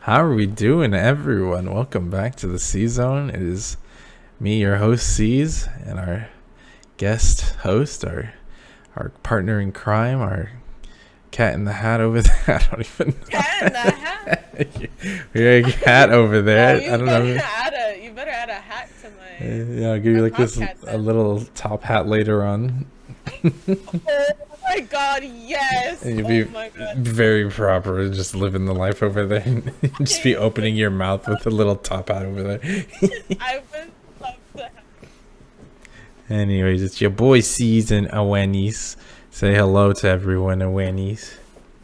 How are we doing, everyone? Welcome back to the C Zone. It is me, your host, Cez, and our guest host, our partner in crime, our cat in the hat over there. I don't even know. Cat in the hat? We're a cat over there. Oh, I don't know. You better add a hat to my... Yeah, I'll give you like this podcast a little top hat later on. Oh my god, yes! And you'll Oh be my god. very proper and just living the life over there. Just be opening your mouth with a little top hat over there. I would love that. Anyways, it's your boy Cez and Awanis. Say hello to everyone, Awanis.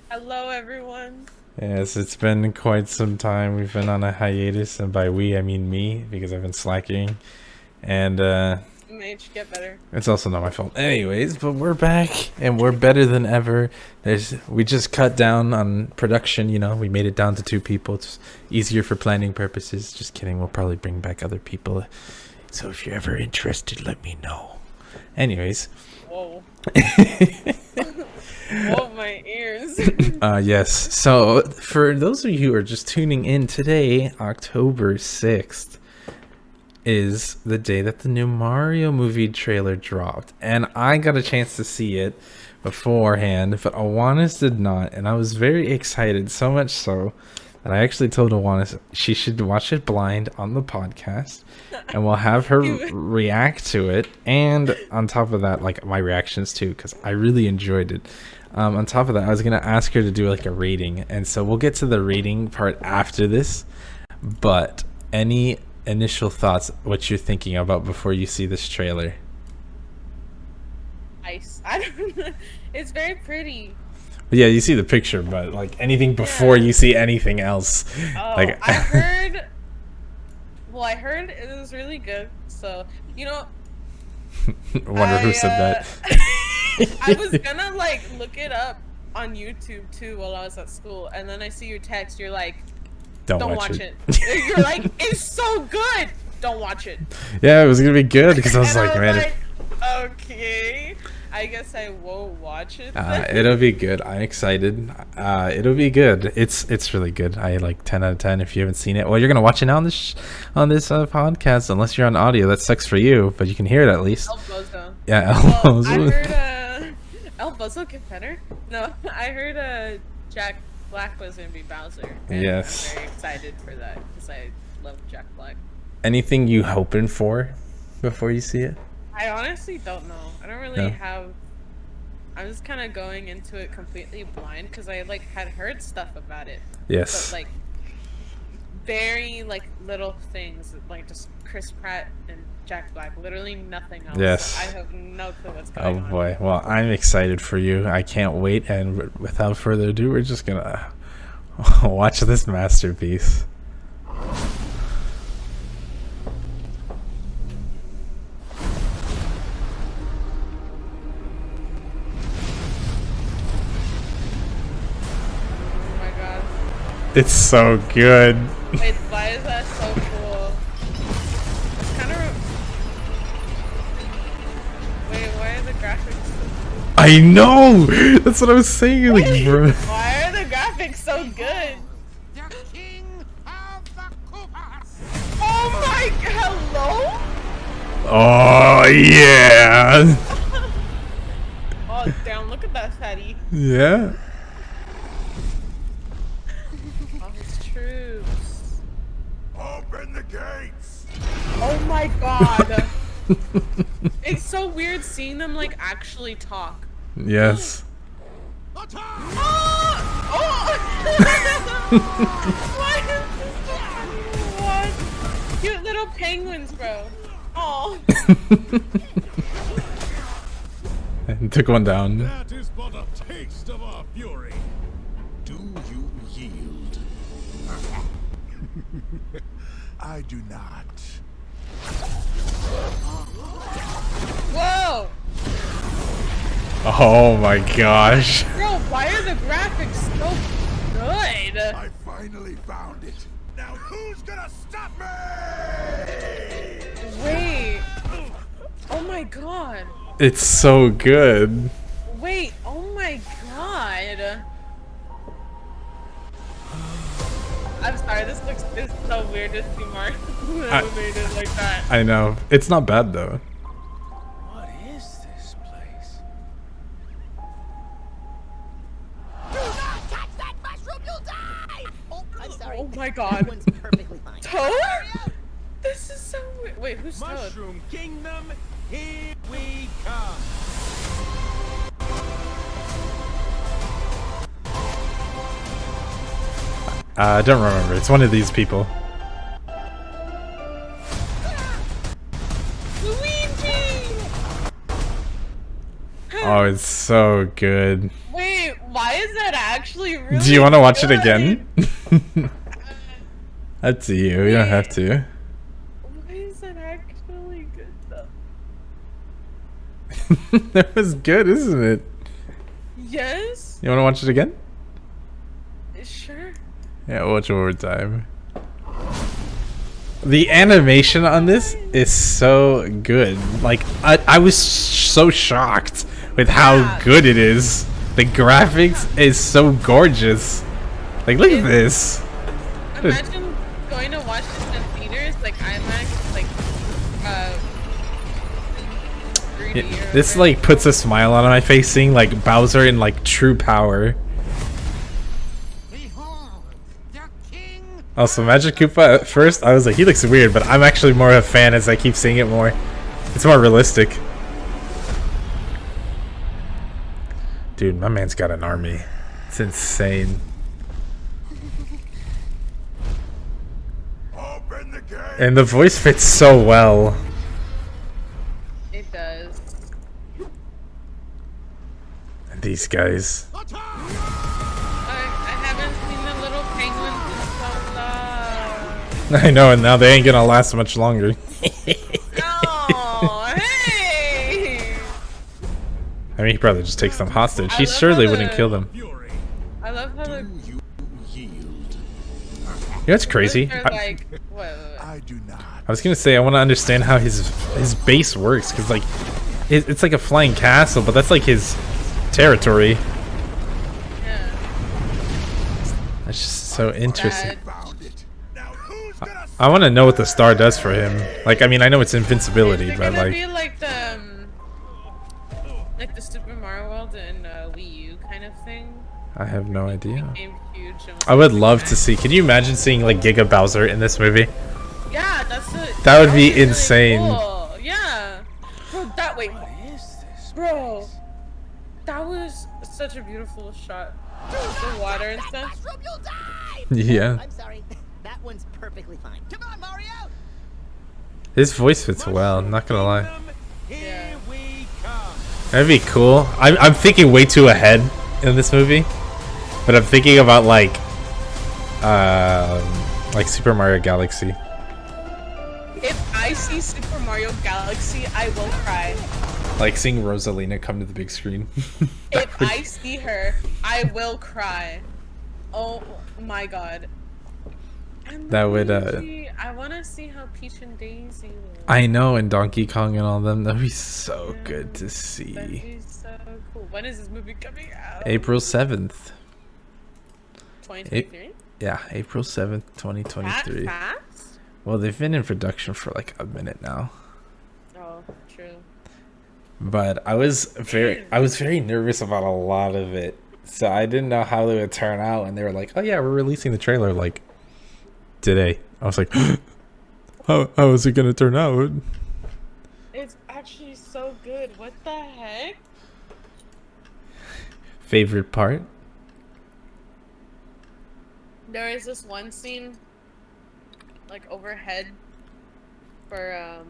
Hello, everyone. Yes, it's been quite some time. We've been on a hiatus, and by we, I mean me, because I've been slacking. And Made you get better. it's also not my fault. Anyways, but we're back, and we're better than ever. We just cut down on production, we made it down to 2 people. It's easier for planning purposes. Just kidding, we'll probably bring back other people. So if you're ever interested, let me know. Anyways. Whoa. Whoa, my ears. Yes. So for those of you who are just tuning in today, October 6th is the day that the new Mario movie trailer dropped. And I got a chance to see it beforehand, but Awanis did not. And I was very excited, so much so that I actually told Awanis she should watch it blind on the podcast. And we'll have her react to it. And on top of that, like my reactions too, because I really enjoyed it. On top of that, I was going to ask her to do like a rating. And so we'll get to the rating part after this. But any initial thoughts, what you're thinking about before you see this trailer? Ice. I don't know. It's very pretty. Yeah, you see the picture, but like anything before you see anything else. Oh, Like I heard... Well, I heard it was really good. So, wonder who said that. I was gonna like look it up on YouTube too while I was at school, and then I see your text. You're like, "Don't watch it." You're like, "It's so good. Don't watch it." Yeah, it was gonna be good because I was And like, man, okay, I guess I won't watch it. it'll be good. I'm excited. It'll be good. It's really good. I like 10 out of 10. If you haven't seen it, well, you're gonna watch it now on this podcast. Unless you're on audio, that sucks for you, but you can hear it at least. El Bozo. Yeah, Well, I heard El Bozo get better. No, I heard Jack Black was gonna be Bowser. And Yes. I'm very excited for that because I love Jack Black. Anything you hoping for before you see it? I honestly don't know. I don't really have. I'm just kind of going into it completely blind because I like had heard stuff about it. Yes. But like very like little things, like just Chris Pratt and Jack Black. Literally nothing else. Yes. I have no clue what's going on. Oh boy. Well, I'm excited for you. I can't wait. And without further ado, we're just gonna watch this masterpiece. Oh my god. It's so good. Wait, why is that so cool? It's kind of. Wait, why are the graphics so cool? I know. That's what I was saying. Like, bro. Why are the graphics so good? The king of the Koopas! Oh my! Hello? Oh yeah. Oh damn! Look at that fatty. Yeah. All his troops. Open the gates! Oh my god! It's so weird seeing them like actually talk. Yes. Attack! Oh! Why is this so funny? What? Cute little penguins, bro. Oh. And took one down. That is but a taste of our fury. Do you yield? I do not. Whoa! Oh my gosh. Bro, why are the graphics so good? I finally found it. Now who's gonna stop me? Wait. Oh my god. It's so good. Wait, oh my god. I'm sorry, this looks is so weird to see Mark animated like that. I know. It's not bad though. What is this place? Do not touch that mushroom, you'll die! Oh, I'm sorry. Oh my god. That one's perfectly fine. Toad? This is so weird. Wait, who's Toad? Mushroom Kingdom, here we come. I don't remember. It's one of these people. Luigi! Oh, it's so good. Wait, why is that actually really Do you want to watch it good? again? Up to you. You don't have to. Why is that actually good though? That was good, isn't it? Yes? You want to watch it again? Sure. Yeah, we'll watch it one more time. The animation on this is so good. Like, I was so shocked with how good it is. The graphics is so gorgeous. Like, look at this. Imagine going to watch this in theaters, like IMAX, like 3D or This whatever. like puts a smile on my face seeing like Bowser in like true power. Behold, the king. Also, Magic Koopa at first I was like, he looks weird, but I'm actually more a fan as I keep seeing it more. It's more realistic. Dude, my man's got an army. It's insane. Open the gate. And the voice fits so well. It does. And these guys. Attack! I haven't seen the little penguins in so long. I know, and now they ain't gonna last much longer. Oh, hey! I mean, he probably just takes them hostage. I He love surely how wouldn't the- kill them. Fury, I love how do the you yield? You know what's crazy? they're I, like, wait. I do not. I was gonna say I want to understand how his base works, because like it's like a flying castle, but that's like his territory. Yeah. That's just so interesting. That- Found it. Now who's gonna I want to know what the star does for him. Like, I mean, I know it's invincibility, Is it but gonna like, be like the Super Mario World and Wii U kind of thing? I have no idea. Became huge. and was I would like, love to see. Can you imagine seeing like Giga Bowser in this movie? Yeah, that's it. That would be really insane. cool. Yeah. Bro, that wait, What is this? bro. That was such a beautiful shot. The water and That stuff. mushroom, you'll die! Yeah, I'm sorry. That one's perfectly fine. Come on, Mario! his voice fits well. I'm not gonna lie. Kingdom, here we come. That'd be cool. I'm thinking way too ahead in this movie, but I'm thinking about like Super Mario Galaxy. If I see Super Mario Galaxy, I will cry. Like seeing Rosalina come to the big screen. If I see her, I will cry. Oh my god. And That would, Luigi, I want to see how Peach and Daisy look. I know, and Donkey Kong and all them. That'd be so good to That'd see. be so cool. When is this movie coming out? April 7th. 2023? Yeah, April 7th, 2023. That fast? Well, they've been in production for like a minute now. Oh, true. But I was very nervous about a lot of it. So I didn't know how they would turn out, and they were like, "Oh yeah, we're releasing the trailer like today." I was like, how is it gonna turn out? It's actually so good. What the heck? Favorite part? There is this one scene, like overhead, for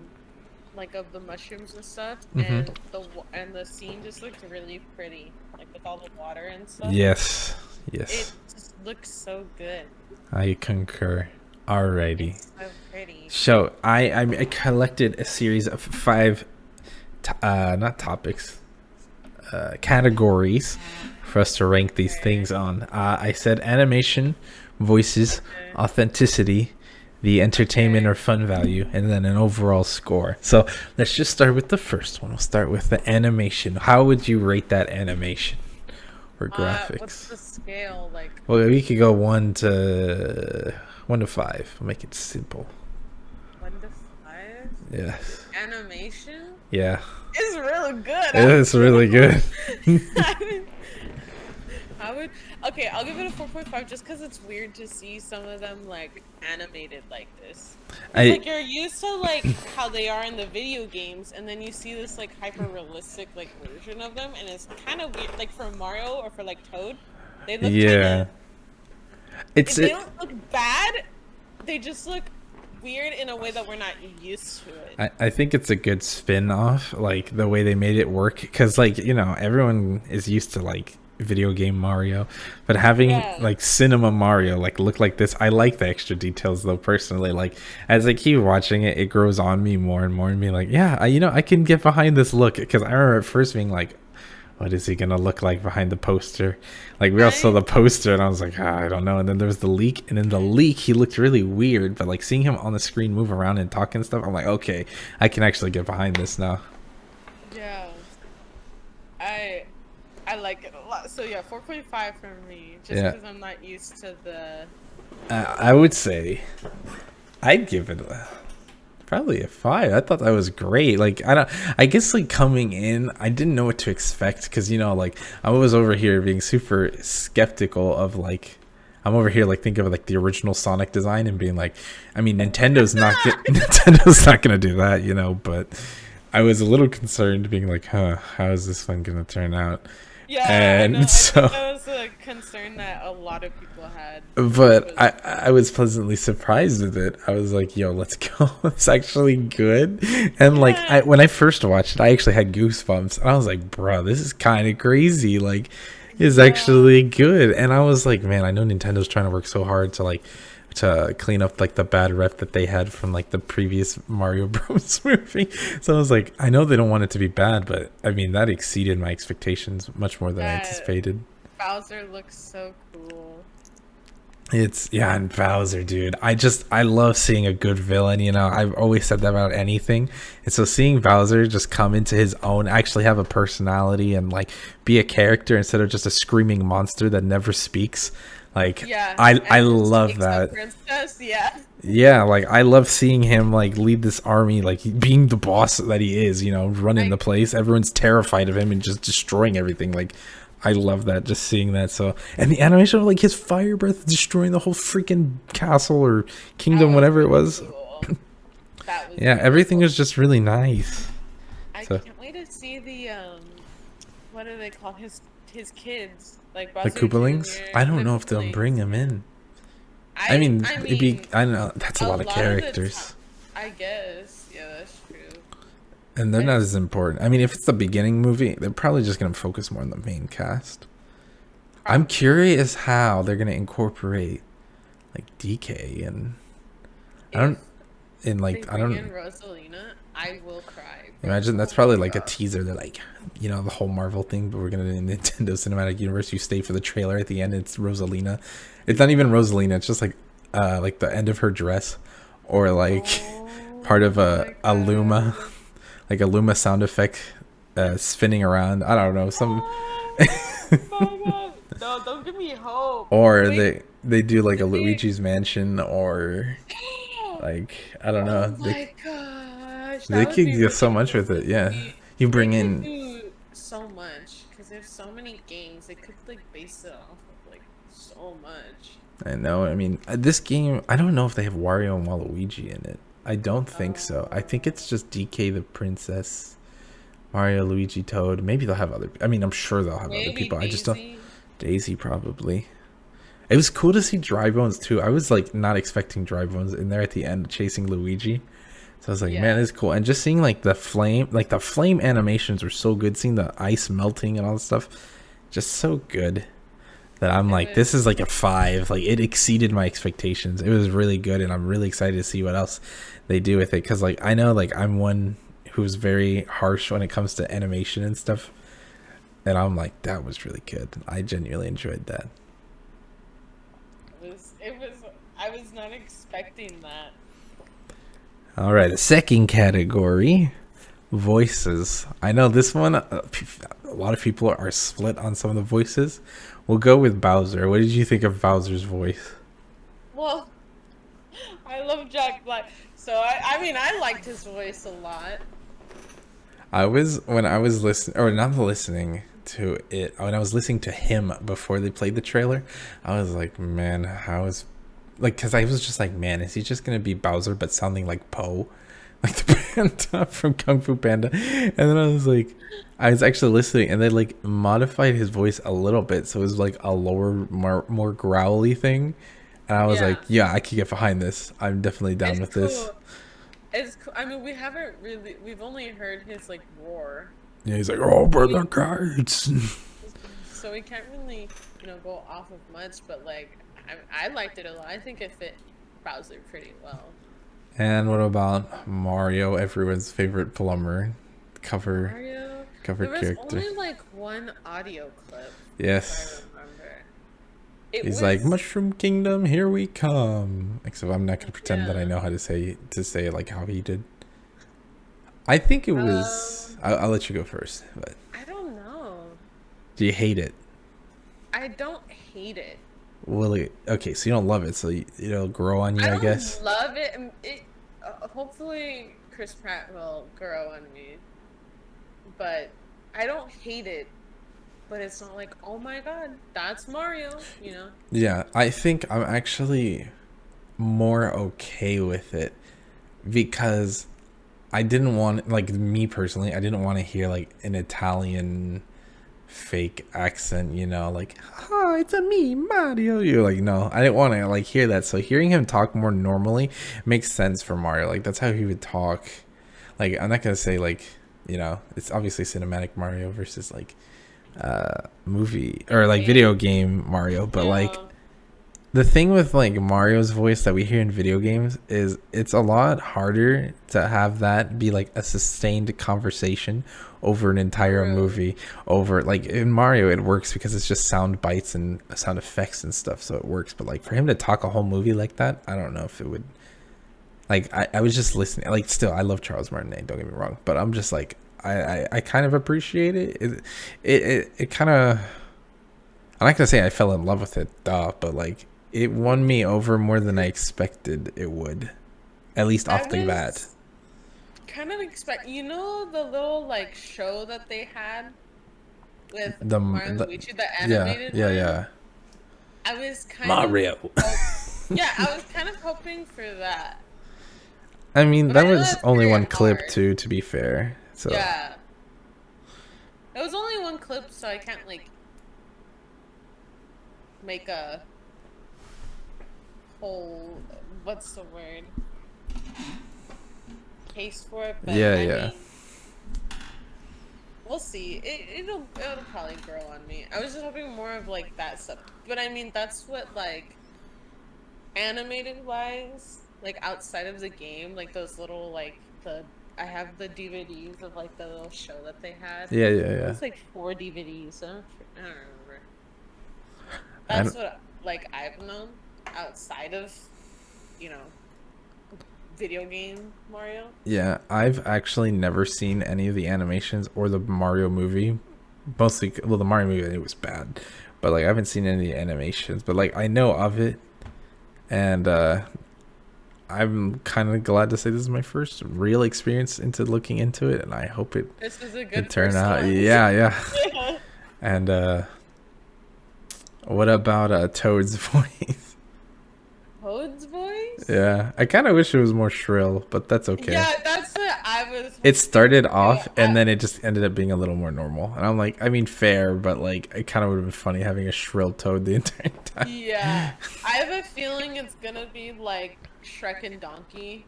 like of the mushrooms and stuff, and the scene just looks really pretty, like with all the water and stuff. Yes. It Yes. just looks so good. I concur. Alrighty. It's so pretty. So I collected a series of 5 not topics, categories for us to rank these things on. I said animation, voices, authenticity, the entertainment or fun value, and then an overall score. So let's just start with the first one. We'll start with the animation. How would you rate that animation? or graphics? What's the scale like? Well, we could go 1 to 5. We'll make it simple. 1 to 5. Yes. Animation. Yeah. It's really good. It is really good. I would. Okay, I'll give it a 4.5 just because it's weird to see some of them like animated like this. Like you're used to like how they are in the video games, and then you see this like hyper realistic like version of them, and it's kind of weird. Like for Mario or for like Toad, they look they don't look bad. They just look weird in a way that we're not used to it. I think it's a good spin-off, like the way they made it work, because like, you know, everyone is used to like video game Mario, but having like cinema Mario like look like this, I like the extra details though. Personally, like as I keep watching it, it grows on me more and more and being like, yeah, you know, I can get behind this look, because I remember at first being like, what is he gonna look like behind the poster? Like we all saw the poster and I was like, I don't know. And then there was the leak, and in the leak he looked really weird, but like seeing him on the screen move around and talk and stuff, I'm like, okay, I can actually get behind this now. Yeah, I like it a lot. So yeah, 4.5 for me, just because I'm not used to the. I would say, I'd give it probably a 5. I thought that was great. Like I guess like coming in, I didn't know what to expect, because you know, like I was over here being super skeptical of like. I'm over here like thinking of like the original Sonic design and being like, I mean, Nintendo's not gonna do that, you know. But I was a little concerned, being like, how is this one gonna turn out? Yeah, and I so that was a concern that a lot of people had. But I was pleasantly surprised with it. I was like, yo, let's go. It's actually good. And like when I first watched it, I actually had goosebumps. I was like, bro, this is kind of crazy. Like, it's actually good. And I was like, man, I know Nintendo's trying to work so hard to clean up like the bad rep that they had from like the previous Mario Bros movie. So I was like, I know they don't want it to be bad, but I mean that exceeded my expectations much more than I anticipated. Bowser looks so cool. And Bowser, dude, I love seeing a good villain, you know. I've always said that about anything, and so seeing Bowser just come into his own, actually have a personality and like be a character instead of just a screaming monster that never speaks. Like, I love that. Yeah, like I love seeing him like lead this army, like being the boss that he is, you know, running the place. Everyone's terrified of him and just destroying everything. Like, I love that, just seeing that. So, and the animation of like his fire breath destroying the whole freaking castle or kingdom, whatever it was. Cool. That was everything was just really nice. I can't wait to see the what do they call his kids? Like Bowser the Koopalings? Jr., I don't know if they'll bring him in. I mean, it'd be, I don't know, that's a lot of characters. I guess, yeah, that's true. And they're not as important. I mean, if it's the beginning movie, they're probably just going to focus more on the main cast. I'm curious how they're going to incorporate like DK and Rosalina, I will cry. Imagine that's probably like a teaser. They're like, you know, the whole Marvel thing, but we're gonna in Nintendo Cinematic Universe. You stay for the trailer at the end. It's Rosalina. It's not even Rosalina. It's just like the end of her dress, or like part of a Luma, like a Luma sound effect spinning around. I don't know some. No, don't give me hope. Or they do like a Luigi's Mansion, or like I don't know. Oh my gosh. They could do so much with it, yeah. You bring in do so much because there's so many games. They could like base it off of like so much. I know. I mean, this game, I don't know if they have Wario and Waluigi in it. I don't think so. I think it's just DK the Princess, Mario, Luigi, Toad. Maybe they'll have other. I mean, I'm sure they'll have other people. Daisy. I just don't. Daisy probably. It was cool to see Dry Bones too. I was like not expecting Dry Bones in there at the end chasing Luigi. So I was like, man, this is cool. And just seeing like the flame animations were so good. Seeing the ice melting and all that stuff, just so good that I'm like, this is like a 5. Like, it exceeded my expectations. It was really good, and I'm really excited to see what else they do with it. Because like I know like I'm one who's very harsh when it comes to animation and stuff, and I'm like, that was really good. I genuinely enjoyed that. It was. I was not expecting that. All right, the second category, voices. I know this one, a lot of people are split on some of the voices. We'll go with Bowser. What did you think of Bowser's voice? Well, I love Jack Black, so I mean I liked his voice a lot. When I was listening, or not listening to it, when I was listening to him before they played the trailer, I was like, man, how is, like, because I was just like, man, is he just gonna be Bowser but sounding like Po, like the panda from Kung Fu Panda? And then I was like, I was actually listening, and they like modified his voice a little bit, so it was like a lower, more growly thing, and I was like, yeah, I could get behind this. I'm definitely down with this. It's cool. I mean, we've only heard his like roar. Yeah, he's like, oh, but the kites. So we can't really, go off of much, but like, I liked it a lot. I think it fit Bowser pretty well. And what about Mario, everyone's favorite plumber, cover There character? was only like one audio clip. Yes. If I remember. He's like, Mushroom Kingdom, here we come. Except I'm not gonna pretend that I know how to say it like how he did. I think it was. I'll let you go first. But I don't know. do you hate it? I don't hate it. Well, okay, so you don't love it, so it'll grow on you, I guess. I love it. Hopefully, Chris Pratt will grow on me. But I don't hate it. But it's not like, oh my god, that's Mario, Yeah, I think I'm actually more okay with it because I didn't want, like, me personally, I didn't want to hear like an Italian fake accent, like, oh, it's a me, Mario. You're like, no, I didn't want to like hear that. So hearing him talk more normally makes sense for Mario. Like, that's how he would talk. Like, I'm not gonna say like, it's obviously cinematic Mario versus like movie or like video game Mario, but like the thing with like Mario's voice that we hear in video games is it's a lot harder to have that be like a sustained conversation over an entire movie. Over like in Mario it works because it's just sound bites and sound effects and stuff, so it works. But like for him to talk a whole movie like that, I don't know if it would. Like I was just listening. Like still, I love Charles Martinet. Don't get me wrong, but I'm just like I kind of appreciate it. It kind of. I'm not gonna say I fell in love with it, but like it won me over more than I expected it would, at least off the bat. Kind of expect, the little like show that they had with The Luigi, the animated one? Yeah. I was kind Mario. Yeah, I was kind of hoping for that. I mean, But that I know was that's only very one clip hard. too, to be fair. So Yeah. It was only one clip, so I can't like make a whole, what's the word, case for it, but Yeah. I mean, we'll see. It'll probably grow on me. I was just hoping more of like that stuff, but I mean that's what like animated wise, like outside of the game, like those little like I have the DVDs of like the little show that they had. Yeah. It's like 4 DVDs. I don't remember. That's what like I've known outside of, video game Mario. Yeah, I've actually never seen any of the animations or the Mario movie. Mostly, well, the Mario movie it was bad, but like I haven't seen any of the animations. But like I know of it, and I'm kind of glad to say this is my first real experience into looking into it, and I hope This is a good turn first out. one. Yeah. Yeah. And what about Toad's voice? Toad's voice? Yeah, I kind of wish it was more shrill, but that's okay. Yeah, that's what I was. It started off and then it just ended up being a little more normal. And I'm like, I mean, fair, but like, it kind of would have been funny having a shrill Toad the entire time. Yeah, I have a feeling it's gonna be like Shrek and Donkey.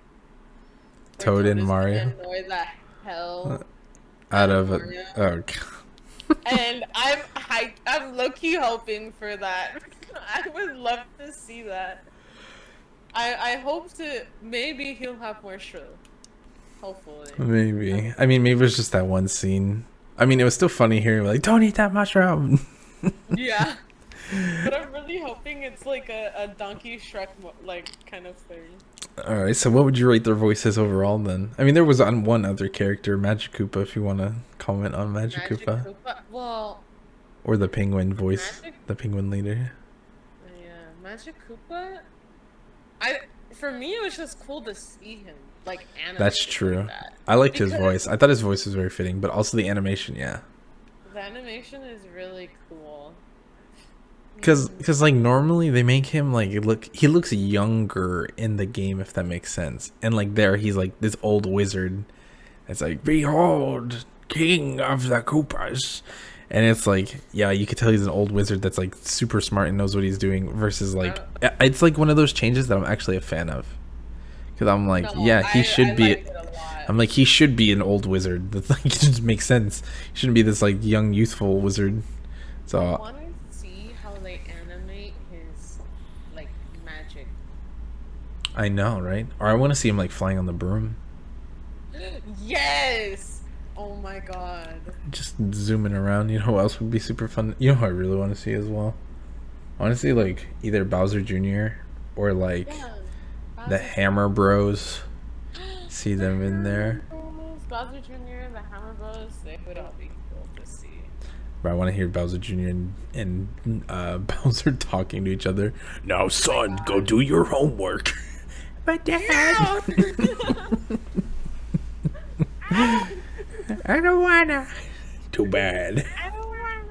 Toad and Mario. Annoy the hell Out of it. Mario. Oh, God. And I'm low-key hoping for that. I would love to see that. I hope to, maybe he'll have more shrill. Hopefully. Maybe. I mean, maybe it was just that one scene. I mean, it was still funny hearing like, don't eat that mushroom. Yeah. But I'm really hoping it's like a Donkey Shrek like kind of thing. All right, so what would you rate their voices overall then? I mean, there was on one other character, Magic Koopa, if you want to comment on Magic Koopa. Well, or the penguin voice, Magic, the penguin leader. yeah, Magic Koopa. For me, it was just cool to see him like animated. That's true. Like that. I liked his voice. I thought his voice was very fitting, but also the animation, yeah. The animation is really cool. Cause like normally they make him like he looks younger in the game, if that makes sense. And like there he's like this old wizard. It's like, behold, king of the Koopas. And it's like, yeah, you could tell he's an old wizard that's like super smart and knows what he's doing versus like it's like one of those changes that I'm actually a fan of. Cause I'm like, no, yeah, he should be like I'm like, he should be an old wizard. That's like, it just makes sense. He shouldn't be this like young youthful wizard. So I know, right? Or I want to see him like flying on the broom. Yes! Oh my god. Just zooming around. You know who else would be super fun? You know who I really want to see as well? I want to see like either Bowser Jr. or like the Hammer Bros. See them in there. Bowser Jr. the Hammer Bros. They would all be cool to see. But I want to hear Bowser Jr. and Bowser talking to each other. Now, son, go do your homework. But Dad, I don't wanna. Too bad. I don't wanna.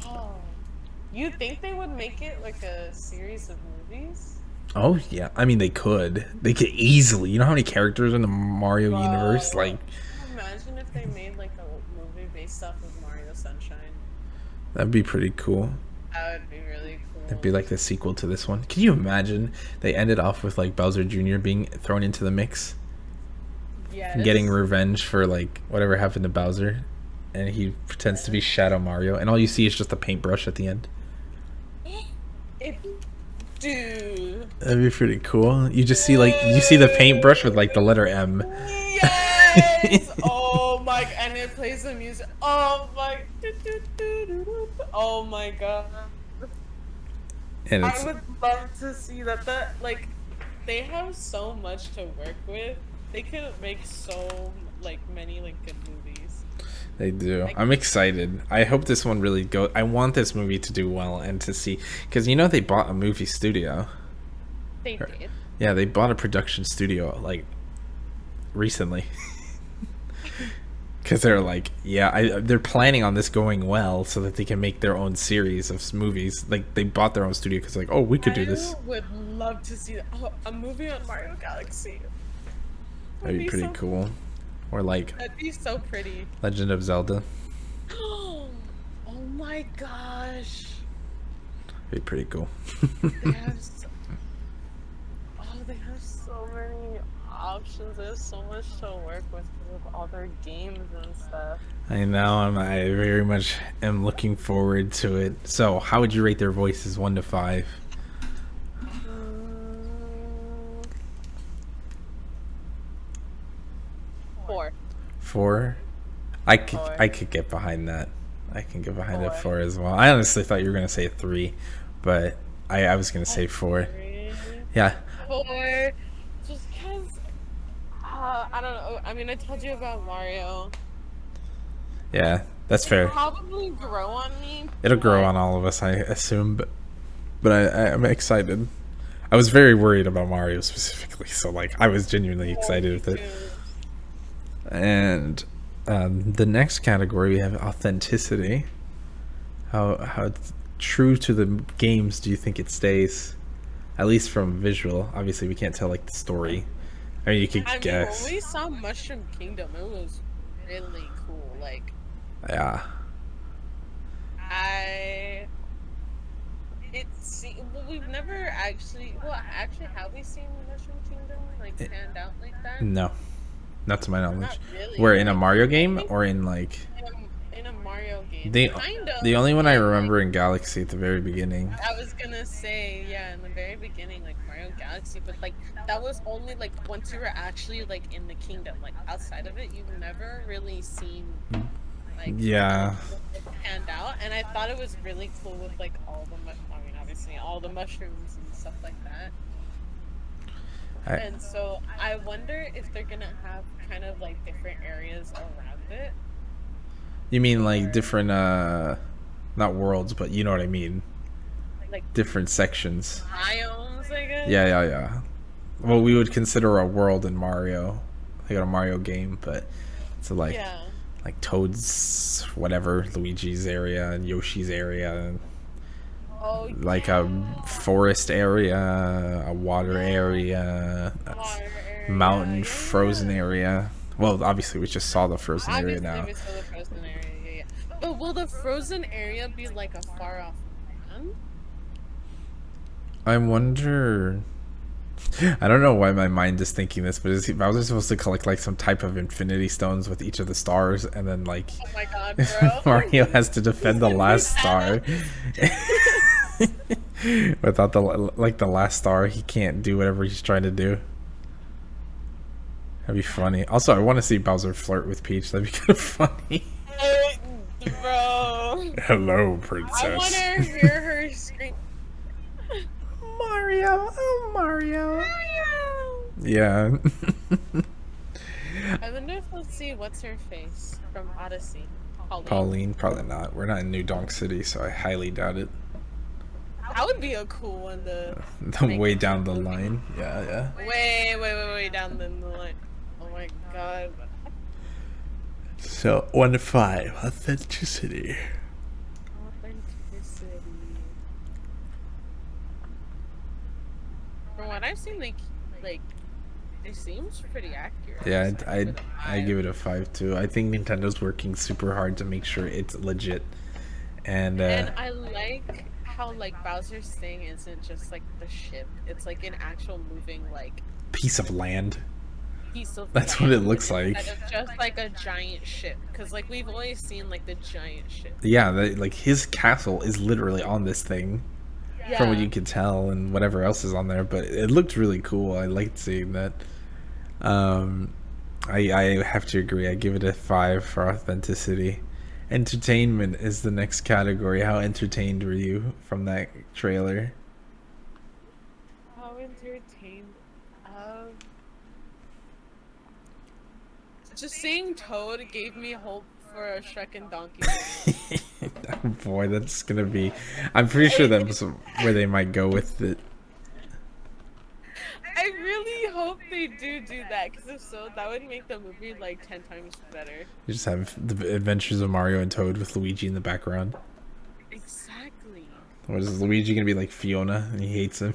Oh, you think they would make it like a series of movies? Oh yeah, I mean they could. They could easily. You know how many characters in the Mario universe? Like, imagine if they made like a movie based off of Mario Sunshine. That'd be pretty cool. That would be really cool. It'd be like the sequel to this one. Can you imagine they ended off with like Bowser Jr. being thrown into the mix? Yes. Getting revenge for like whatever happened to Bowser, and he pretends to be Shadow Mario, and all you see is just a paintbrush at the end. Dude. That'd be pretty cool. You just see like the paintbrush with like the letter M. Yes. Oh my! And it plays the music. Oh my! Oh my god. And it's, I would love to see that. That like, they have so much to work with. They could make so like many like good movies. They do. I'm excited. I hope this one really goes. I want this movie to do well and to see, because you know they bought a movie studio. They did. Yeah, they bought a production studio like recently. Because they're like, yeah, they're planning on this going well so that they can make their own series of movies. Like they bought their own studio because like, oh, we could do this. I would love to see a movie on Mario Galaxy. That'd be pretty cool. Or like, that'd be so pretty. Legend of Zelda. Oh my gosh. That'd be pretty cool. They have so many options. There's so much to work with all their games and stuff. I know. I very much am looking forward to it. So, how would you rate their voices 1 to 5? 4. 4? I could get behind that. I can get behind a 4 as well. I honestly thought you were gonna say 3, but I was gonna say 4. Yeah. 4. Just because I don't know. I mean, I told you about Mario. Yeah, that's fair. It'll probably grow on me. It'll grow on all of us, I assume, but I'm excited. I was very worried about Mario specifically, so like I was genuinely excited with it. And the next category we have authenticity. How true to the games do you think it stays? At least from visual. Obviously, we can't tell like the story. I mean, you could guess. When we saw Mushroom Kingdom, it was really cool. Like, yeah. We've never actually. Well, actually, have we seen Mushroom Kingdom like stand out like that? No, not to my knowledge. Not really. We're in a Mario game or in like. In a Mario game. The only one I remember in Galaxy at the very beginning. I was gonna say, yeah, in the very beginning, like Mario Galaxy, but like that was only like once you were actually like in the kingdom. Like outside of it, you've never really seen like stand out. And I thought it was really cool with like all the, I mean, obviously all the mushrooms and stuff like that. And so I wonder if they're gonna have kind of like different areas around it. You mean like different, not worlds, but you know what I mean. Like Different sections. biomes, I guess. Yeah. Well, we would consider a world in Mario, like a Mario game, but it's like like Toad's whatever, Luigi's area and Yoshi's area, Oh, like a forest area, a water area, water area. mountain frozen area. Well, obviously we just saw the frozen area Obviously, now. we saw the frozen area. Yeah. But will the frozen area be like a far off land? I wonder. I don't know why my mind is thinking this, but is Bowser supposed to collect like some type of infinity stones with each of the stars, and then like Oh my god, bro. Mario has to defend the last star. Without the last star, he can't do whatever he's trying to do. That'd be funny. Also, I want to see Bowser flirt with Peach. That'd be kind of funny. Bro. Hello, princess. I want to hear her scream. Mario, oh Mario. Yeah. I wonder if we'll see what's her face from Odyssey. Pauline, probably not. We're not in New Donk City, so I highly doubt it. That would be a cool one to way down the line. Yeah. Way down the line. Oh my god. So 1 to 5, authenticity. From what I've seen, like it seems pretty accurate. Yeah, I give it a 5 too. I think Nintendo's working super hard to make sure it's legit. And I like how like Bowser's thing isn't just like the ship. It's like an actual moving like piece of land. That's what it looks like. Instead of just like a giant ship, because like we've always seen like the giant ship. Yeah, like his castle is literally on this thing. Yeah. From what you could tell, and whatever else is on there, but it looked really cool. I liked seeing that. I have to agree. I give it a 5 for authenticity. Entertainment is the next category. How entertained were you from that trailer? How entertained? Just seeing Toad gave me hope for a Shrek and Donkey Kong. Oh boy, that's gonna be. I'm pretty sure that's where they might go with it. I really hope they do that, because if so, that would make the movie like 10 times better. You just have the adventures of Mario and Toad with Luigi in the background. Exactly. What is Luigi gonna be like Fiona, and he hates him?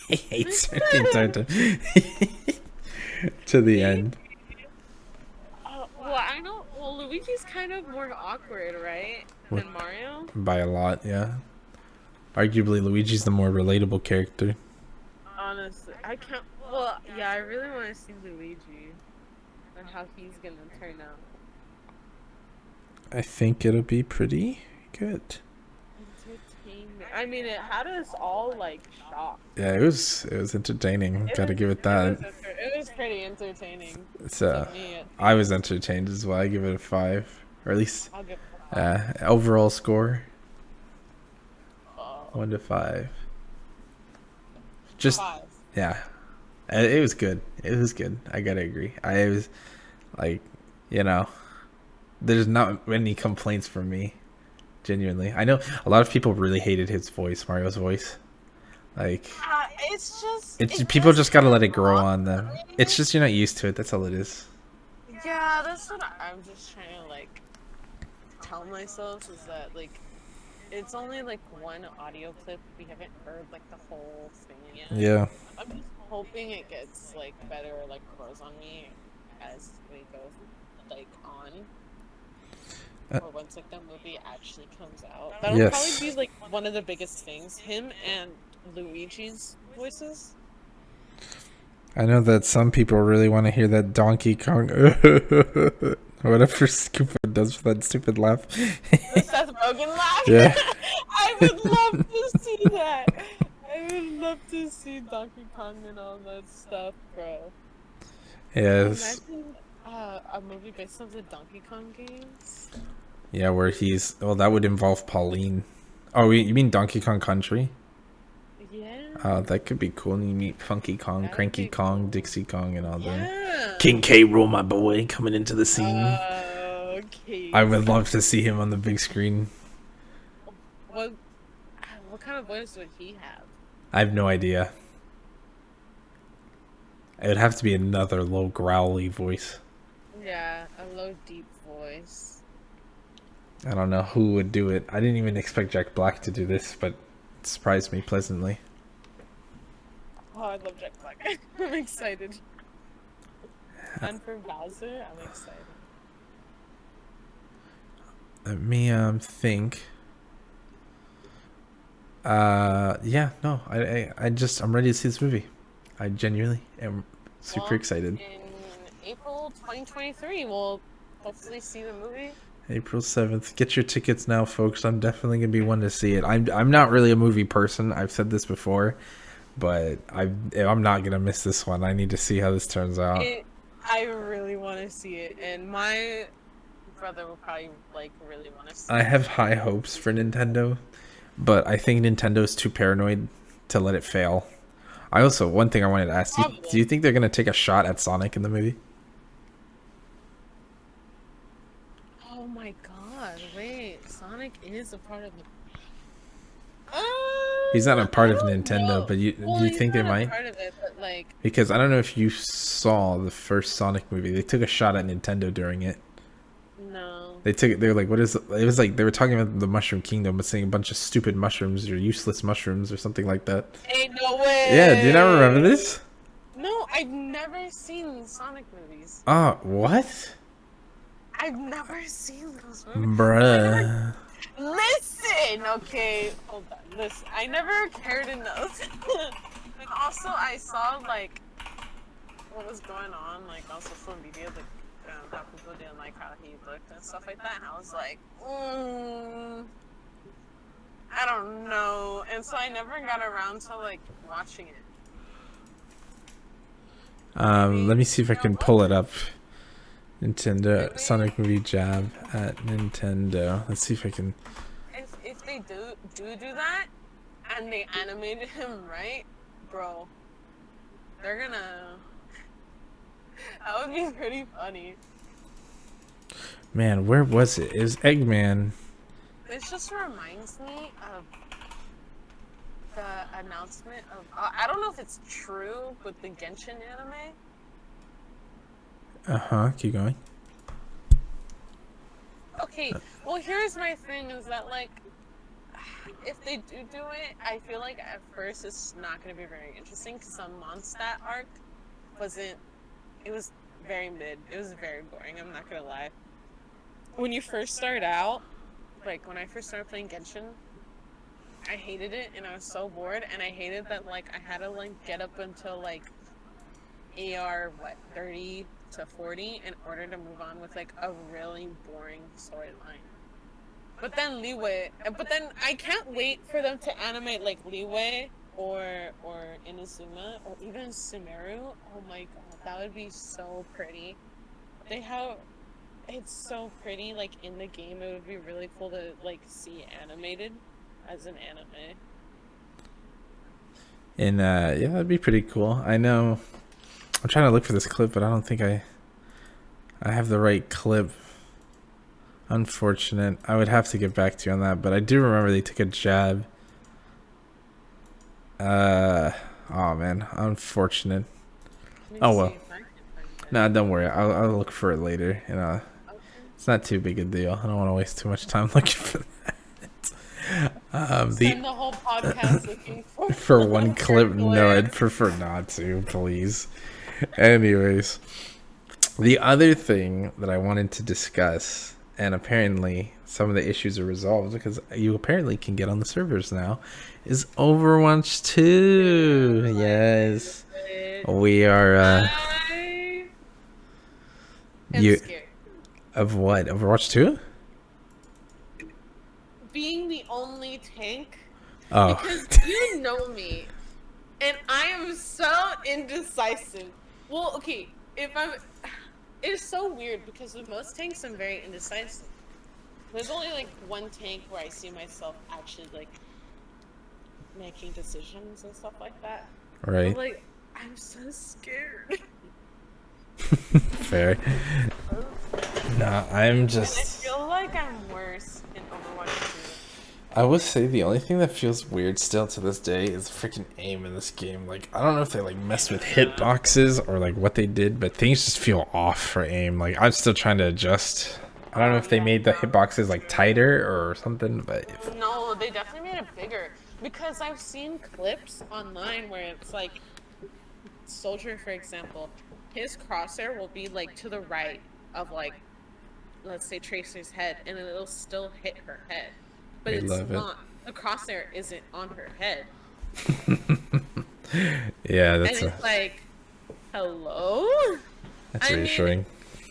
He hates her the entire time. To the end. Well, I know. Well, Luigi's kind of more awkward, right, than Mario? By a lot, yeah. Arguably, Luigi's the more relatable character. Honestly, I can't. Well, yeah, I really want to see Luigi and how he's gonna turn out. I think it'll be pretty good. Entertainment. I mean, it had us all like shocked. Yeah, it was entertaining. Gotta give it that. It was pretty entertaining. I was entertained as well. I give it a 5, or at least I'll give it a 5. Overall score 1 to 5. Just 5. Yeah, it was good. It was good. I gotta agree. I was like, there's not any complaints from me. Genuinely, I know a lot of people really hated his voice, Mario's voice. Like, people just gotta let it grow on them. It's just you're not used to it. That's all it is. Yeah, that's what I'm just trying to like tell myself, is that like it's only like one audio clip. We haven't heard like the whole thing yet. Yeah. I'm just hoping it gets like better, or like grows on me as we go like on. Or once like the movie actually comes out. That'll probably be like one of the biggest things. Him and Luigi's voices. I know that some people really want to hear that Donkey Kong whatever Scooper does for that stupid laugh. The Seth Rogen laugh? Yeah. I would love to see that. I would love to see Donkey Kong and all that stuff, bro. Yes. Imagine a movie based on the Donkey Kong games. Yeah, where that would involve Pauline. Oh, you mean Donkey Kong Country? Yeah. That could be cool. And you meet Funky Kong, That'd Cranky be Kong, cool. Dixie Kong, and all them. Yeah. King K. Rool, my boy, coming into the scene. Okay. I would love to see him on the big screen. What kind of voice would he have? I have no idea. It would have to be another low growly voice. Yeah, a low, deep voice. I don't know who would do it. I didn't even expect Jack Black to do this, but it surprised me pleasantly. Oh, I love Jack Black. I'm excited. And for Bowser, I'm excited. Let me think. Yeah, no, I'm ready to see this movie. I genuinely am super excited. In April 2023, we'll hopefully see the movie. April 7th. Get your tickets now, folks. I'm definitely gonna be one to see it. I'm not really a movie person. I've said this before, but I'm not gonna miss this one. I need to see how this turns out. I really want to see it, and my brother will probably really want to see it. I have high hopes for Nintendo, but I think Nintendo's too paranoid to let it fail. One thing I wanted to ask, do you think they're gonna take a shot at Sonic in the movie? Oh my god, wait, Sonic is a part of the... He's not a part of don't Nintendo, know. but do you He's think they not a might? part of it, but Because I don't know if you saw the first Sonic movie. They took a shot at Nintendo during it. no. They were like, what is it? It was like they were talking about the Mushroom Kingdom, but saying a bunch of stupid mushrooms or useless mushrooms or something like that. Ain't no way. Yeah, do you not remember this? No, I've never seen Sonic movies. What? I've never seen those movies. Bruh. Listen, okay, hold on. Listen, I never cared enough. And also, I saw what was going on on social media, how people didn't like how he looked and stuff like that. And I was like, I don't know. And so I never got around to watching it. Let me see if I can pull it up. Nintendo Sonic movie jab at Nintendo. Let's see if I can. If they do that, and they animated him right, bro, they're gonna. That would be pretty funny. Man, where was it? It was Eggman. This just reminds me of the announcement of. I don't know if it's true, but the Genshin anime. Keep going. Okay, well here's my thing is that if they do it, I feel like at first it's not going to be very interesting because the Mondstadt arc it was very mid. It was very boring, I'm not going to lie. When you first start out, when I first started playing Genshin, I hated it and I was so bored and I hated that I had to get up until AR 30 to 40 in order to move on with a really boring storyline. But then I can't wait for them to animate Liyue or Inazuma or even Sumeru. Oh my god, that would be so pretty. It's so pretty in the game. It would be really cool to see animated as an anime. And yeah, that'd be pretty cool. I know. I'm trying to look for this clip, but I don't think I have the right clip. Unfortunate. I would have to get back to you on that, but I do remember they took a jab. Oh man, unfortunate. Oh well. Nah, don't worry. I'll look for it later. It's not too big a deal. I don't want to waste too much time looking for that. Spend the whole podcast looking for one clip. No, I'd prefer not to, please. Anyways, the other thing that I wanted to discuss, and apparently some of the issues are resolved because you apparently can get on the servers now, is Overwatch 2. Yes, we are. I'm scared. Of what? Overwatch 2? Being the only tank. Oh. Because you know me, and I am so indecisive. Well, okay, it's so weird because with most tanks I'm very indecisive. There's only one tank where I see myself actually making decisions and stuff like that. Right. But, like, I'm so scared. Fair. Nah, I'm And I just. feel like I'm worse in Overwatch 2. I would say the only thing that feels weird still to this day is freaking aim in this game. Like, I don't know if they like messed with hitboxes or like what they did, but things just feel off for aim. Like, I'm still trying to adjust. I don't know if they made the hitboxes like tighter or something, but No, they definitely made it bigger. Because I've seen clips online where it's like, Soldier, for example, his crosshair will be like to the right of like, let's say Tracer's head, and it'll still hit her head. But I it's love it. not, the crosshair isn't on her head. yeah, And that's it's like, hello? that's I mean, reassuring.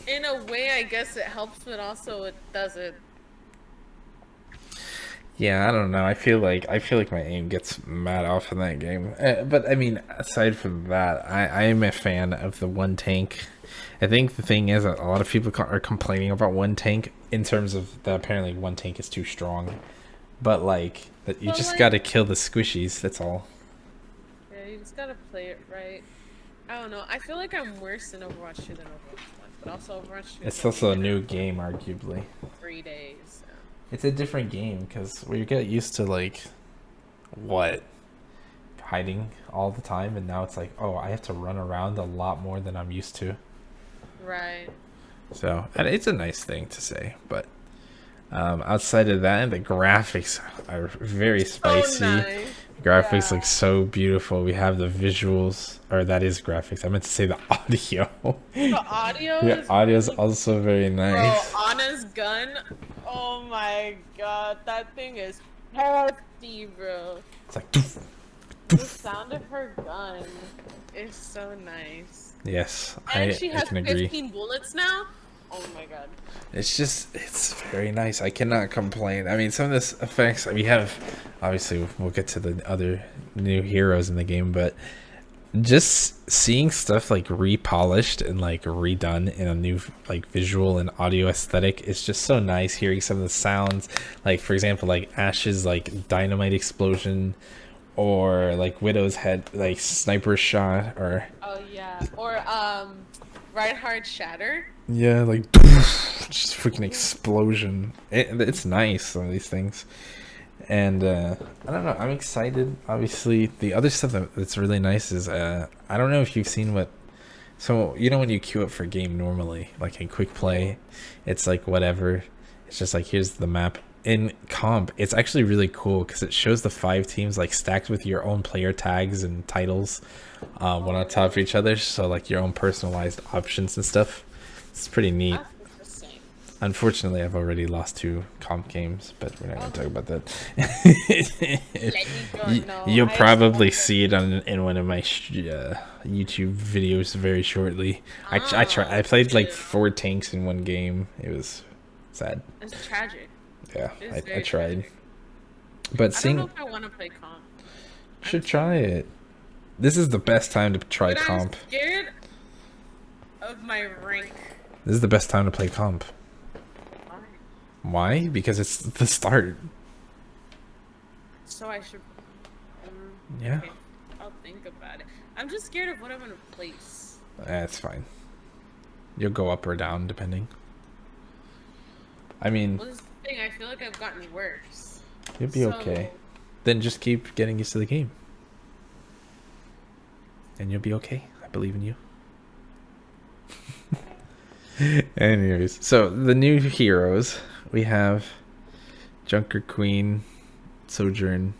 in a way, I guess it helps, but also it doesn't. Yeah, I don't know. I feel like my aim gets mad off in that game. But I mean, aside from that, I am a fan of the one tank. I think the thing is that a lot of people are complaining about one tank in terms of that apparently one tank is too strong. But like that you But, just like- got to kill the squishies, that's all. Yeah, you just gotta play it right. I don't know. I feel like I'm worse in Overwatch 2 than Overwatch 1, but also Overwatch 2. It's also a new game arguably. 3 days. So. It's a different game cuz we get used to like what hiding all the time, and now it's like, oh, I have to run around a lot more than I'm used to. Right. So, and it's a nice thing to say, but outside of that, the graphics are very spicy. So nice. Graphics Yeah. look so beautiful. We have the visuals, or that is graphics. I meant to say the audio. The audio The is audio is really- also very Bro, nice. Anna's gun. Oh my god, that thing is hefty, bro. It's like, doof. The sound of her gun is so nice. Yes, And I she has can agree. 15 bullets now. Oh my god. It's very nice. I cannot complain. I mean, some of this effects we have, obviously we'll get to the other new heroes in the game, but just seeing stuff like repolished and like redone in a new like visual and audio aesthetic is just so nice. Hearing some of the sounds, like for example, like Ash's like dynamite explosion, or like Widow's head like sniper shot, or Oh yeah. Or Reinhardt Shatter. yeah, like just freaking explosion. It's nice, some of these things. And I don't know, I'm excited. Obviously, the other stuff that's really nice is I don't know if you've seen what. So you know when you queue up for a game normally, like in quick play, it's like whatever. It's just like here's the map. In comp, it's actually really cool because it shows the 5 teams like stacked with your own player tags and titles, one on top of each other. So like your own personalized options and stuff. It's pretty neat. That's interesting. Unfortunately, I've already lost 2 comp games, but we're not going to talk about that. Let me go. No, You'll I probably just- see it in one of my YouTube videos very shortly. I played like 4 tanks in one game. It was sad. It's tragic. Yeah, It's I very tried. tragic. But I don't seeing, know if I want to play comp. should try it. This is the best time to try But comp. I'm scared of my rank. This is the best time to play comp. Why? Because it's the start. So I should. Yeah. Okay, I'll think about it. I'm just scared of what I'm gonna place. That's fine. You'll go up or down depending. I mean, Well, this is the thing. I feel like I've gotten worse. you'll be okay. Then just keep getting used to the game. And you'll be okay. I believe in you. Anyways, so the new heroes, we have Junker Queen, Sojourn,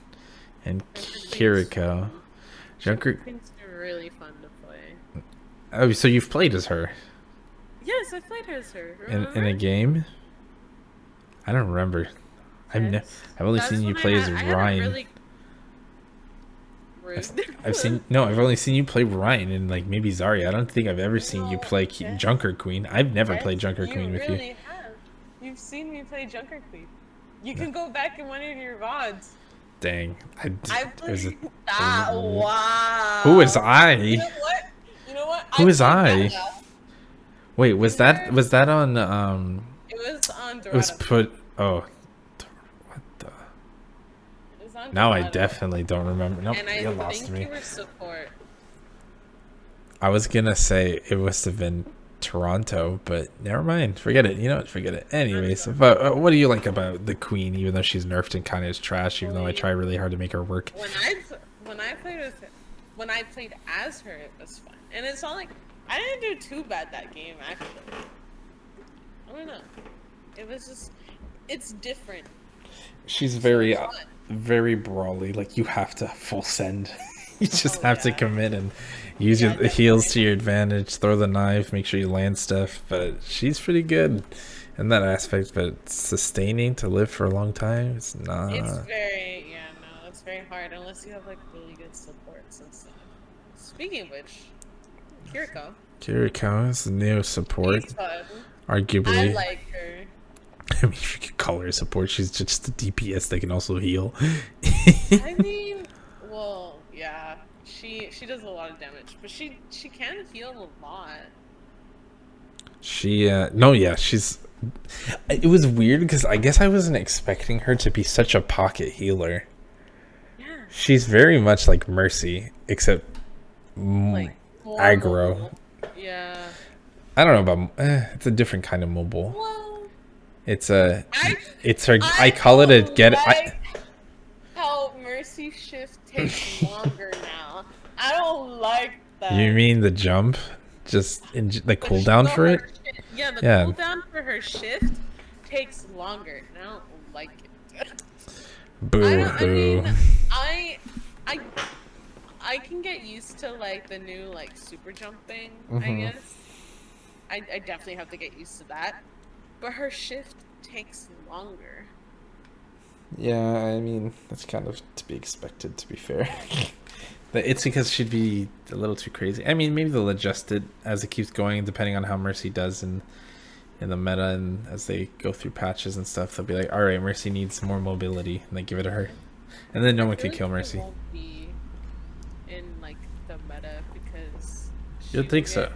and Kiriko. Junker. It's really fun to play. Oh, so you've played as her Yes, I played her as her. in a remember? game? I don't remember. I've only That's seen you when play as I had a Ryan. really... Rude. I've only seen you play Ryan and like maybe Zarya. I don't think I've ever seen you No, play yes. Junker Queen. I've never Yes, played Junker Queen with you. really have. You've seen me play Junker Queen. You can go back in one of your VODs. Dang, I was played it- that. Wow. Who is I? You know what? You know what? Who is played I? that now. Wait, was that on? It was on It was Dorado. put. Oh, what the? It was found Now I Dorado. definitely don't remember. Nope, And I you lost think me. you were support. I was gonna say it must have been Toronto, but never mind. Forget it. You know what? Forget it. Anyways, but what do you like about the Queen? Even though she's nerfed and kind of is trash, even though I try really hard to make her work. When I played as her, it was fun. And it's not like I didn't do too bad that game actually. I don't know. It was just it's different. She's very, very brawly. Like you have to full send. You just have to commit and use your heals to your advantage. Throw the knife. Make sure you land stuff. But she's pretty good in that aspect. But sustaining to live for a long time, it's not. It's very it's very hard unless you have like really good supports and stuff. Speaking of which, Kiriko is the new support. She's fun. Arguably. I like her. I mean, if you could call her a support, she's just a DPS that can also heal. I mean, well, yeah, she does a lot of damage, but she can heal a lot. She's. It was weird because I guess I wasn't expecting her to be such a pocket healer. Yeah. She's very much like Mercy, except Like aggro. mobile. Yeah. I don't know about. It's a different kind of mobile. Well, It's her. I call it a get. How Mercy shift takes longer now. I don't like that. You mean the jump? Just in the cooldown for it? Yeah, the cooldown for her shift takes longer. And I don't like it. Boo hoo. I can get used to like the new like super jump thing, I guess. I definitely have to get used to that. But her shift takes longer. Yeah, I mean, that's kind of to be expected, to be fair. But it's because she'd be a little too crazy. I mean, maybe they'll adjust it as it keeps going, depending on how Mercy does in the meta, and as they go through patches and stuff, they'll be like, all right, Mercy needs more mobility, and they give it to her. And then no one can kill Mercy. Won't be in like the meta because You'd think so.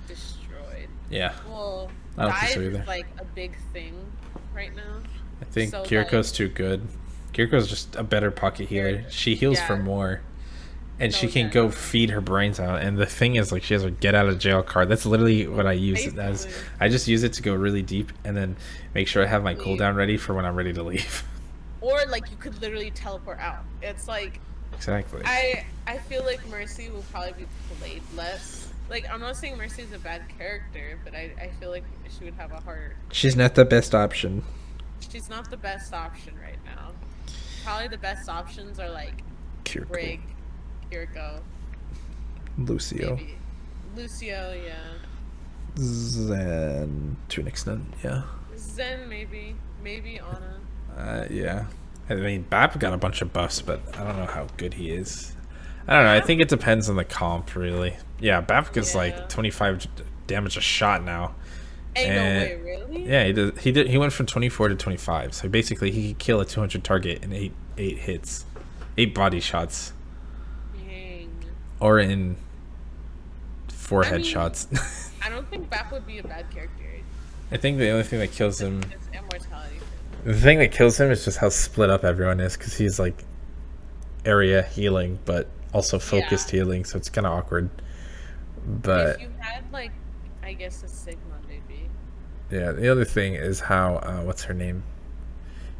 Destroyed. Yeah. Well, I don't think so dive either. is like a big thing right now. I think So, Kiriko's too good. Kiriko's just a better pocket healer. She heals for more. And she can go feed her brains out. And the thing is, like, she has a get out of jail card. That's literally what I use it as. I just use it to go really deep and then make sure I have my cooldown ready for when I'm ready to leave. Or like you could literally teleport out. It's like Exactly. I feel like Mercy will probably be played less. Like I'm not saying Mercy is a bad character, but I feel like she would have a harder. She's not the best option. She's not the best option right now. Probably the best options are like Brig, Kiriko, Lucio. maybe. Lucio, yeah. Zen to an extent, yeah. Zen, maybe Ana. Yeah. I mean, Bap got a bunch of buffs, but I don't know how good he is. I don't know. I think it depends on the comp, really. Yeah, Bap is like 25 damage a shot now. Ain't no way, really? Yeah, he went from 24 to 25. So basically, he could kill a 200 target in eight hits, 8 body shots, Dang. or in 4 headshots. I don't think Bap would be a bad character. I think the only thing that kills him. It's immortality. The thing that kills him is just how split up everyone is, because he's like area healing, but also focused healing, so it's kind of awkward. But if you had like, I guess a Sigma maybe. Yeah, the other thing is how what's her name?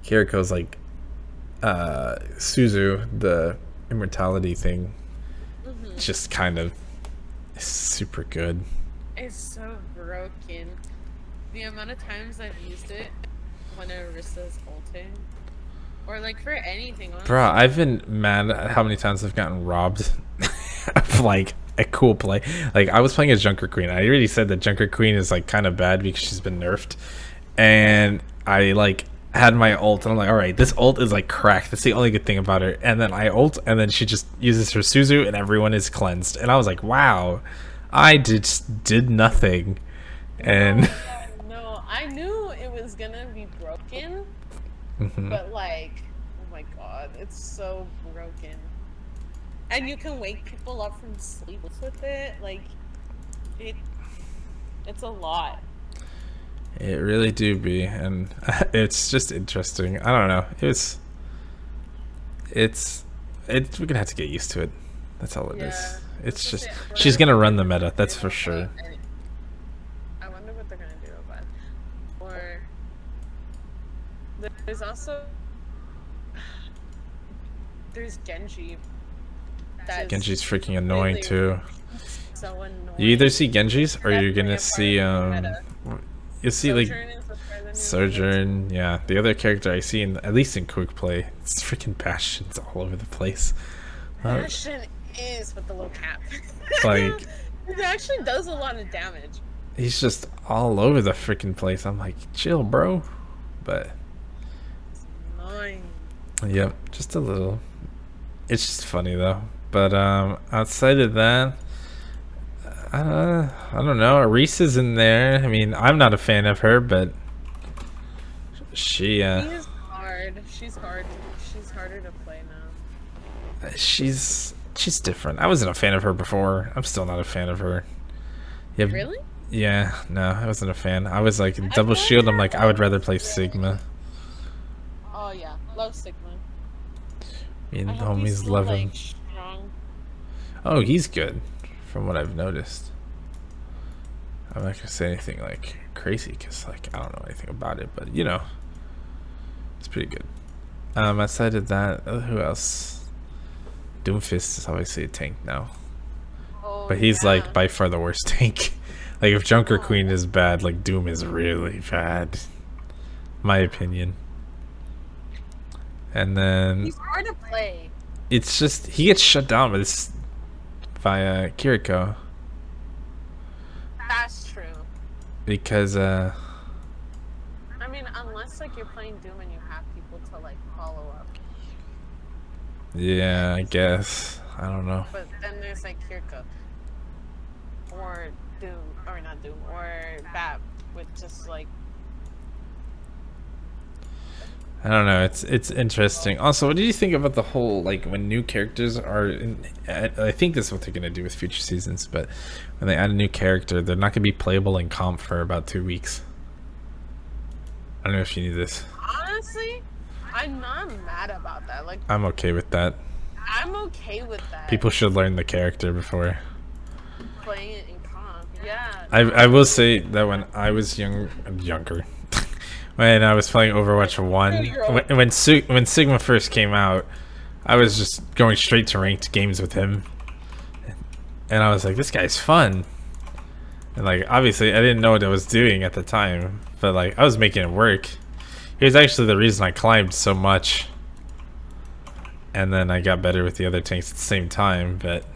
Kiriko's like Suzu, the immortality thing, just kind of super good. It's so broken. The amount of times I've used it when Arista's ulting. Or like for anything, honestly. Bruh, I've been mad at how many times I've gotten robbed of like a cool play. Like I was playing as Junker Queen. I already said that Junker Queen is like kind of bad because she's been nerfed. And I like had my ult and I'm like, alright, this ult is like cracked. That's the only good thing about her. And then I ult and then she just uses her Suzu and everyone is cleansed. And I was like, wow, I did nothing. And no, I knew it was gonna be broken. But like, oh my god, it's so broken. And you can wake people up from sleep with it. Like, it's a lot. It really do be, and it's just interesting. I don't know. we're gonna have to get used to it. That's all it is. Yeah. It's just she's gonna run the meta. That's for sure. I wonder what they're gonna do about it. Or there's also Genji. Genji's freaking annoying too. So annoying. You either see Genji's or you're gonna see you see like Sojourn. Yeah, the other character I see at least in quick play, it's freaking Bastion's all over the place. Bastion is with the low cap. Like it actually does a lot of damage. He's just all over the freaking place. I'm like, chill, bro. But Annoying. Yep, just a little. It's just funny though. But outside of that, I don't know. Reese is in there. I mean, I'm not a fan of her, but she is hard. She's hard. She's harder to play now. She's different. I wasn't a fan of her before. I'm still not a fan of her. Yeah. Really? Yeah, no, I wasn't a fan. I was like double shield. I'm like, I would rather play Sigma. Oh yeah, love Sigma. Me and the homies love him. Oh, he's good, from what I've noticed. I'm not gonna say anything like crazy because like I don't know anything about it, but you know, it's pretty good. Outside of that, who else? Doomfist is obviously a tank now, but he's like by far the worst tank. Like if Junker Queen is bad, like Doom is really bad, my opinion. And then he's hard to play. It's just he gets shut down by Kiriko. That's true. Because I mean, unless like you're playing Doom and you have people to like follow up. Yeah, I guess. I don't know. But then there's like Kiriko. Or Doom, or not Doom, or Bap with just like. I don't know. It's interesting. Also, what do you think about the whole like when new characters are? I think that's what they're gonna do with future seasons. But when they add a new character, they're not gonna be playable in comp for about 2 weeks. I don't know if you knew this. Honestly, I'm not mad about that. Like I'm okay with that. I'm okay with that. People should learn the character before playing it in comp. Yeah. I will say that when I was younger. When I was playing Overwatch 1, when Sigma first came out, I was just going straight to ranked games with him, and I was like, "This guy's fun." And like, obviously, I didn't know what I was doing at the time, but like, I was making it work. He was actually the reason I climbed so much, and then I got better with the other tanks at the same time. But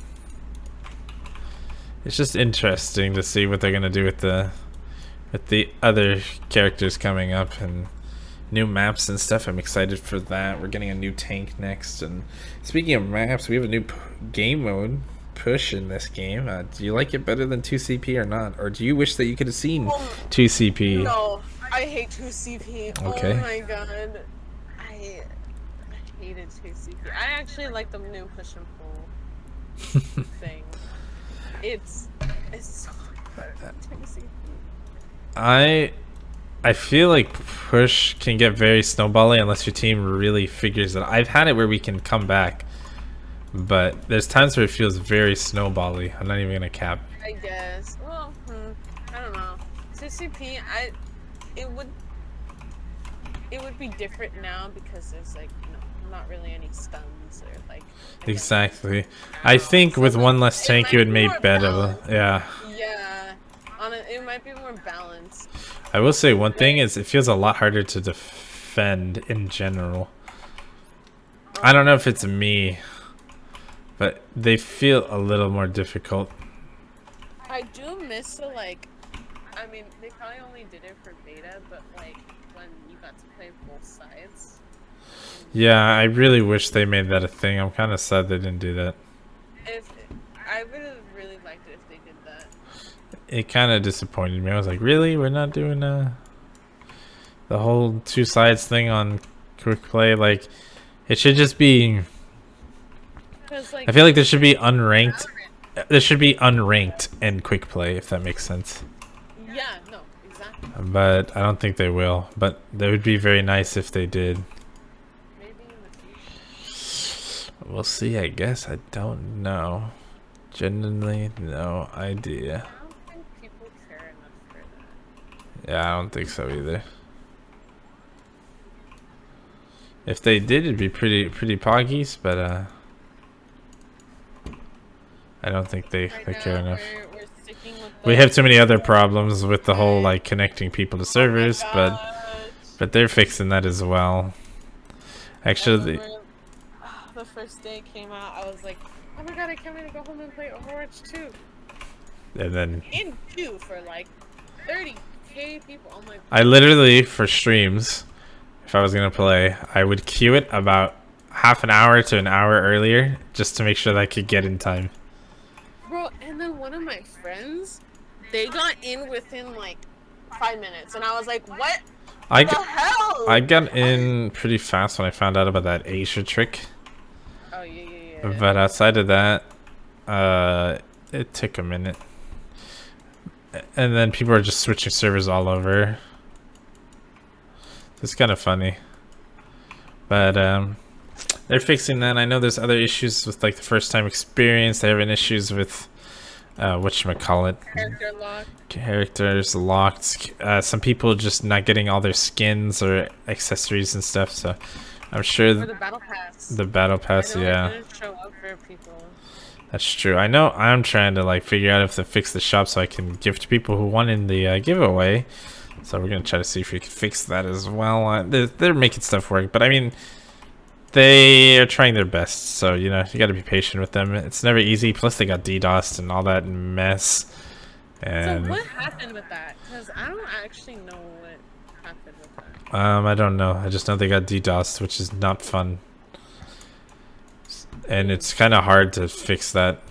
it's just interesting to see what they're gonna do with the other characters coming up and new maps and stuff. I'm excited for that. We're getting a new tank next. And speaking of maps, we have a new game mode push in this game. Do you like it better than 2CP or not? Or do you wish that you could have seen 2CP? No, I hate 2CP. Okay. Oh my god. I hated 2CP. I actually like the new push and pull thing. It's so better than 2CP. I feel like push can get very snowbally unless your team really figures it out. I've had it where we can come back, but there's times where it feels very snowbally. I'm not even gonna cap. I guess. Well, I don't know. 2CP, it would be different now because there's like not really any stuns or like. Exactly. I think with one less tank, it would make better. Yeah. Yeah. It might be more balanced. I will say one thing is it feels a lot harder to defend in general. I don't know if it's me, but they feel a little more difficult. I do miss the like. I mean, they probably only did it for beta, but like when you got to play both sides. Yeah, I really wish they made that a thing. I'm kind of sad they didn't do that. I would have really liked it if they did that. It kind of disappointed me. I was like, really? We're not doing the whole 2 sides thing on quick play? Like, it should just be... Like, I feel like there should be unranked. There should be unranked and quick play, if that makes sense. Yeah, no, exactly. But I don't think they will. But that would be very nice if they did. Maybe in the future. We'll see, I guess. I don't know. Genuinely, no idea. I don't think people care enough for that. Yeah, I don't think so either. If they did, it'd be pretty poggies, but I don't think they care enough. We're sticking with We have too many other problems with the whole like connecting people to servers, but they're fixing that as well. Actually, the first day it came out, I was like, oh my god, I can't wait to go home and play Overwatch 2. and then In 2 for like 30k people. I'm like, I literally, for streams, if I was gonna play, I would queue it about half an hour to an hour earlier just to make sure that I could get in time. bro, and then one of my friends, they got in within like 5 minutes, and I was like, what the hell? I got in pretty fast when I found out about that Asia trick. Oh, yeah. But outside of that, it took a minute. And then people are just switching servers all over. It's kind of funny. But they're fixing that. I know there's other issues with like the first time experience. They're having issues with whatchamacallit. Characters locked. Some people just not getting all their skins or accessories and stuff. So I'm sure the battle pass. The battle pass, yeah. It didn't show up for people. That's true. I know. I'm trying to like figure out if to fix the shop so I can give to people who won in the giveaway. So we're gonna try to see if we can fix that as well. They're making stuff work, but I mean, they are trying their best. So you know, you got to be patient with them. It's never easy. Plus, they got DDoSed and all that mess. And so what happened with that? Because I don't actually know what happened with that. I don't know. I just know they got DDoSed, which is not fun. And it's kind of hard to fix that.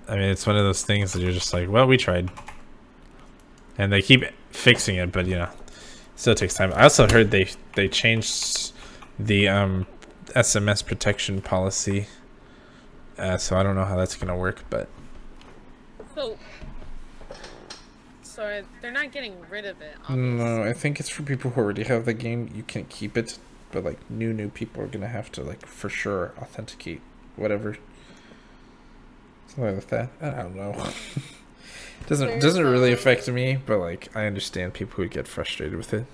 I mean, it's one of those things that you're just like, well, we tried. And they keep fixing it, but you know, still takes time. I also heard they changed the SMS protection policy. So I don't know how that's gonna work, but so they're not getting rid of it, obviously. No, I think it's for people who already have the game. You can keep it, but like new people are gonna have to like for sure authenticate whatever. Something like that. I don't know. doesn't really affect me, but like I understand people who get frustrated with it.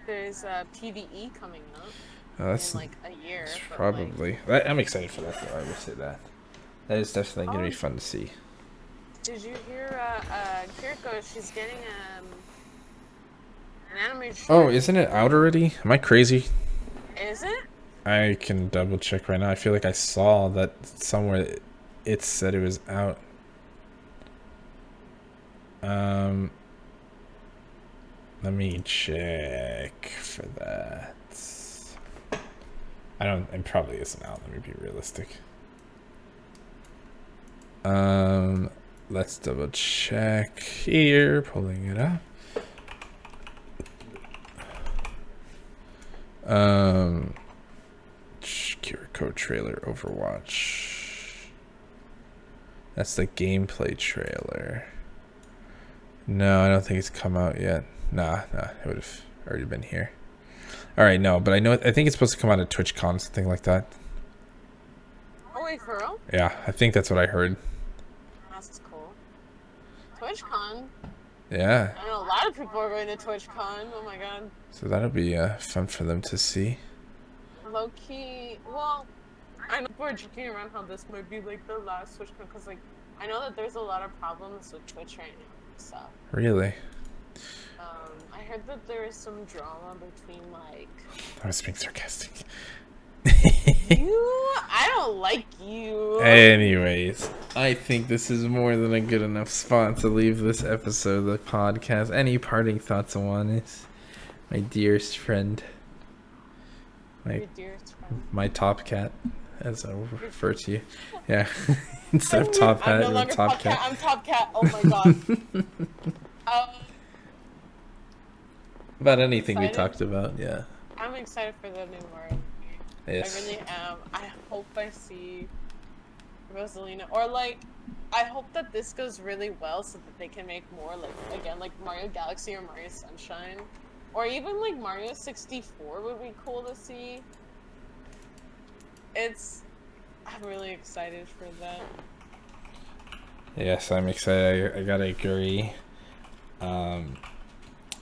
There's PvE coming up. That's in like a year. Probably. Like, I'm excited for that though. I would say that. That is definitely gonna be fun to see. Did you hear Kiriko? She's getting an animated short. Oh, isn't it out already? Am I crazy? Is it? I can double check right now. I feel like I saw that somewhere it said it was out. Let me check for that. It probably isn't out. Let me be realistic. Let's double check here. Pulling it up. Kiriko trailer Overwatch. That's the gameplay trailer. No, I don't think it's come out yet. Nah, it would have already been here. All right, no, but I think it's supposed to come out at TwitchCon, something like that. Oh wait, for real? Yeah, I think that's what I heard. That's cool. TwitchCon. Yeah. I know a lot of people are going to TwitchCon. Oh my god. So that'll be fun for them to see. Low key. Well, I know people are joking around how this might be like the last TwitchCon because like I know that there's a lot of problems with Twitch right now. So. Really? I heard that there is some drama between like. I was being sarcastic. I don't like you. Anyways, I think this is more than a good enough spot to leave this episode of the podcast. Any parting thoughts, Awanis? My dearest friend. My top cat, as I refer to you. Yeah. Instead of top hat, I'm no longer top cat. I'm top cat. Oh my god. About anything we talked about, yeah. I'm excited for the new Mario. Yes. I really am. I hope I see Rosalina, or like, I hope that this goes really well so that they can make more like again like Mario Galaxy or Mario Sunshine. Or even like Mario 64 would be cool to see. I'm really excited for that. Yes, I'm excited. I gotta agree. I'm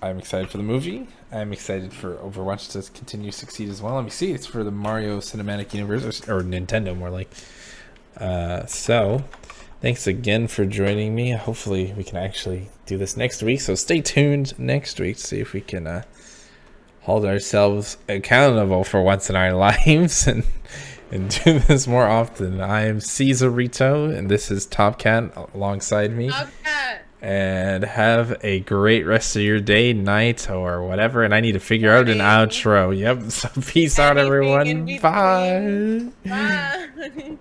excited for the movie. I'm excited for Overwatch to continue to succeed as well. Let me see. It's for the Mario Cinematic Universe, or Nintendo more like. So, thanks again for joining me. Hopefully we can actually do this next week. So stay tuned next week to see if we can hold ourselves accountable for once in our lives and do this more often. I am Cezarito, and this is Topcat alongside me. Topcat. And have a great rest of your day, night, or whatever. And I need to figure out an outro. Yep. So peace out, everyone. Bye. Bye.